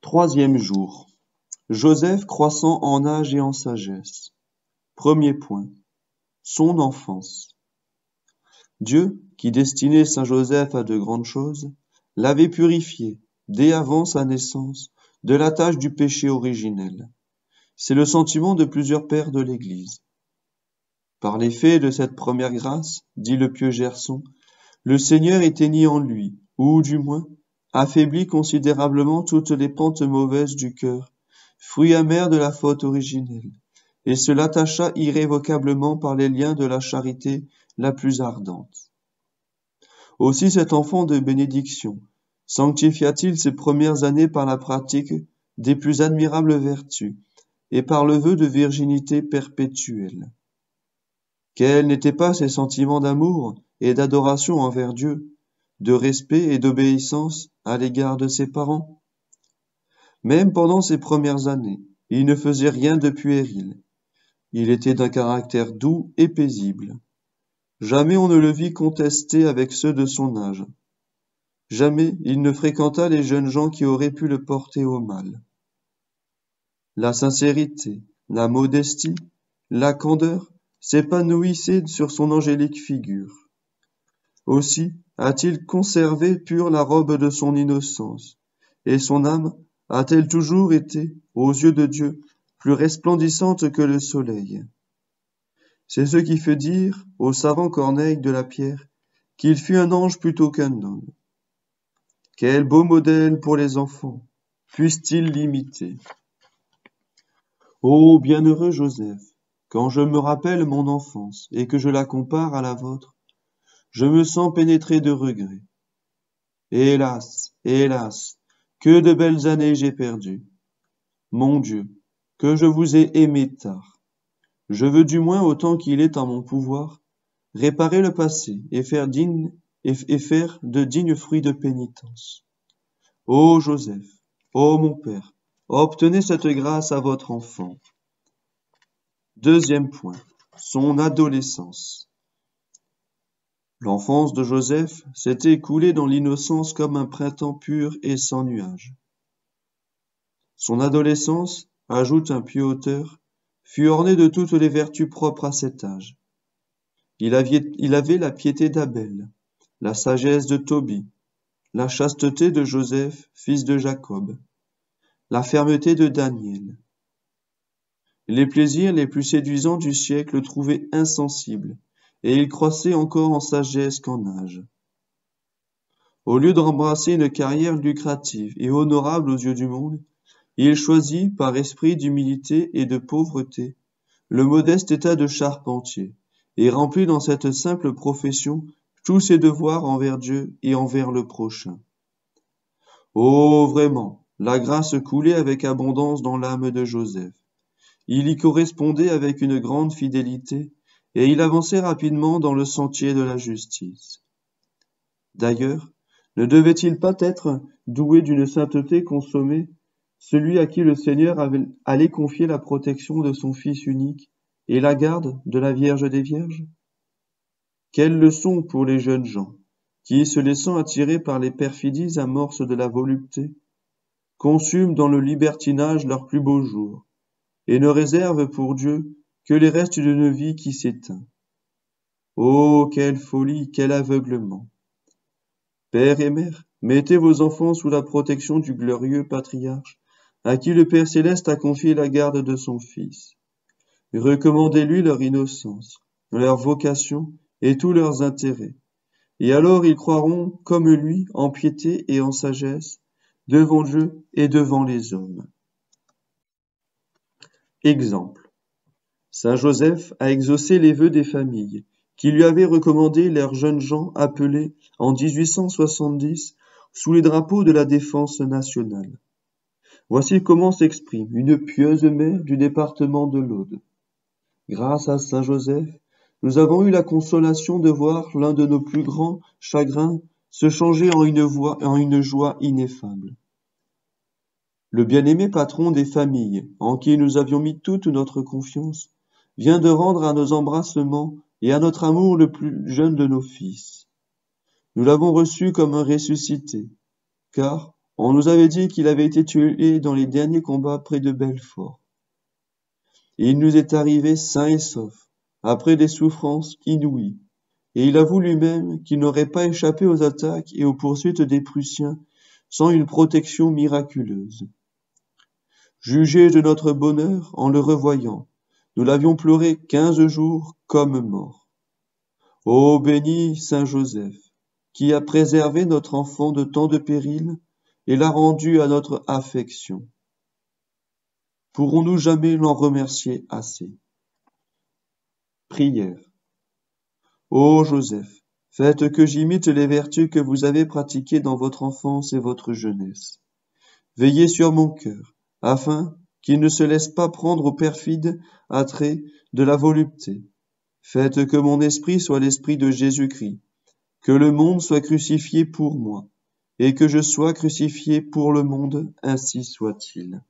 Troisième jour. Joseph croissant en âge et en sagesse. Premier point. Son enfance. Dieu, qui destinait saint Joseph à de grandes choses, l'avait purifié, dès avant sa naissance, de la tâche du péché originel. C'est le sentiment de plusieurs pères de l'Église. Par l'effet de cette première grâce, dit le pieux Gerson, le Seigneur éteignit en lui, ou du moins, affaiblit considérablement toutes les pentes mauvaises du cœur, fruit amer de la faute originelle, et se l'attacha irrévocablement par les liens de la charité la plus ardente. Aussi cet enfant de bénédiction sanctifia-t-il ses premières années par la pratique des plus admirables vertus et par le vœu de virginité perpétuelle. Quels n'étaient pas ses sentiments d'amour et d'adoration envers Dieu, de respect et d'obéissance à l'égard de ses parents? Même pendant ses premières années, il ne faisait rien de puéril. Il était d'un caractère doux et paisible. Jamais on ne le vit contester avec ceux de son âge. Jamais il ne fréquenta les jeunes gens qui auraient pu le porter au mal. La sincérité, la modestie, la candeur s'épanouissaient sur son angélique figure. Aussi a-t-il conservé pure la robe de son innocence, et son âme a-t-elle toujours été, aux yeux de Dieu, plus resplendissante que le soleil. C'est ce qui fait dire au savant Corneille de la Pierre qu'il fut un ange plutôt qu'un homme. Quel beau modèle pour les enfants puissent-ils l'imiter. Ô bienheureux Joseph, quand je me rappelle mon enfance et que je la compare à la vôtre, je me sens pénétré de regrets. Hélas, hélas, que de belles années j'ai perdues. Mon Dieu, que je vous ai aimé tard. Je veux du moins, autant qu'il est en mon pouvoir, réparer le passé et faire de dignes fruits de pénitence. Ô Joseph, ô mon Père, obtenez cette grâce à votre enfant. Deuxième point, son adolescence. L'enfance de Joseph s'était écoulée dans l'innocence comme un printemps pur et sans nuages. Son adolescence, ajoute un pieux auteur, fut ornée de toutes les vertus propres à cet âge. Il avait la piété d'Abel, la sagesse de Tobie, la chasteté de Joseph, fils de Jacob, la fermeté de Daniel. Les plaisirs les plus séduisants du siècle le trouvaient insensible, et il croissait encore en sagesse qu'en âge. Au lieu d'embrasser une carrière lucrative et honorable aux yeux du monde, il choisit, par esprit d'humilité et de pauvreté, le modeste état de charpentier, et remplit dans cette simple profession tous ses devoirs envers Dieu et envers le prochain. Oh, vraiment, la grâce coulait avec abondance dans l'âme de Joseph. Il y correspondait avec une grande fidélité, et il avançait rapidement dans le sentier de la justice. D'ailleurs, ne devait-il pas être doué d'une sainteté consommée, celui à qui le Seigneur allait confier la protection de son Fils unique et la garde de la Vierge des Vierges? Quelle leçon pour les jeunes gens, qui, se laissant attirer par les perfidies amorces de la volupté, consument dans le libertinage leurs plus beaux jours, et ne réservent pour Dieu que les restes d'une vie qui s'éteint. Oh, quelle folie, quel aveuglement! Père et mère, mettez vos enfants sous la protection du glorieux patriarche, à qui le Père céleste a confié la garde de son Fils. Recommandez-lui leur innocence, leur vocation et tous leurs intérêts, et alors ils croiront, comme lui, en piété et en sagesse, devant Dieu et devant les hommes. Exemple. Saint Joseph a exaucé les vœux des familles, qui lui avaient recommandé leurs jeunes gens appelés en 1870 sous les drapeaux de la défense nationale. Voici comment s'exprime une pieuse mère du département de l'Aude. Grâce à Saint Joseph, nous avons eu la consolation de voir l'un de nos plus grands chagrins se changer en une joie ineffable. Le bien-aimé patron des familles, en qui nous avions mis toute notre confiance, vient de rendre à nos embrassements et à notre amour le plus jeune de nos fils. Nous l'avons reçu comme un ressuscité, car, On nous avait dit qu'il avait été tué dans les derniers combats près de Belfort. Et il nous est arrivé sain et sauf, après des souffrances inouïes. Et il avoue lui-même qu'il n'aurait pas échappé aux attaques et aux poursuites des Prussiens sans une protection miraculeuse. Jugez de notre bonheur en le revoyant. Nous l'avions pleuré 15 jours comme mort. Ô béni Saint Joseph, qui a préservé notre enfant de tant de périls et l'a rendu à notre affection. Pourrons-nous jamais l'en remercier assez? Prière. Ô Joseph, faites que j'imite les vertus que vous avez pratiquées dans votre enfance et votre jeunesse. Veillez sur mon cœur, afin qu'il ne se laisse pas prendre aux perfides attraits de la volupté. Faites que mon esprit soit l'esprit de Jésus-Christ, que le monde soit crucifié pour moi, et que je sois crucifié pour le monde, ainsi soit-il.